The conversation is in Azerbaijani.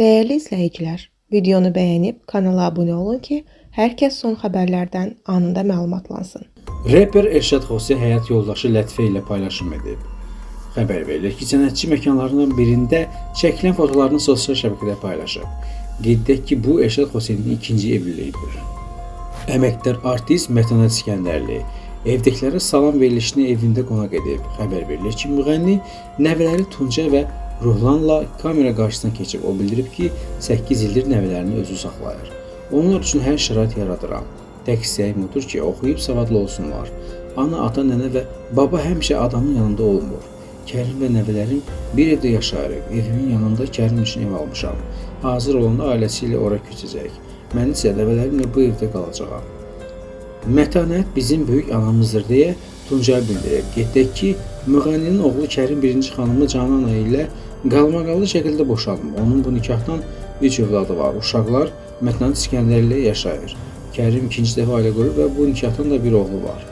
Değerli izləyicilər, videonu bəyənib kanala abunə olun ki, hər kəs son xəbərlərdən anında məlumatlansın. Reper Elşad Xosi həyat yoldaşı Lətifə ilə paylaşım edib. Xəbər verilir ki, sənətçi məkanlarından birində çəkilən fotolarını sosial şəbəkədə paylaşıb. Qeyd edək ki, bu Elşad Xosinin ikinci evliliyidir. Əməkdar artist Mətanət İskəndərli evdəkilərə salam verilişini evində qonaq edib. Xəbər verilir ki, müğənni nəvələri Tunca və Ruhlanla kamera qarşısına keçib. O bildirib ki, 8 ildir nəvələrini özü saxlayır. Onlar üçün hər şərait yaradıram. Tək istəyim odur ki, oxuyub savadlı olsunlar. Ana, ata, nənə və baba həmişə adamın yanında olmur. Kərim və nəvələrim bir evdə yaşayırıq. Evimin yanında Kərim üçün ev almışam. Hazır olanda ailəsi ilə ora köçəcək. Mən isə nəvələrimlə bu evdə qalacağam. Mətanət bizim böyük anamızdır deyə Tuncay bildirir. Qeyd edək ki, müğənninin oğlu Kərim 1-ci xanımı Canan ilə qalmaqallı şəkildə boşanıb. Onun bu nikahdan 3 övladı var. Uşaqlar Mətanət İskəndərli ilə yaşayır. Kərim ikinci dəfə ailə qurub və bu nikahdan da bir oğlu var.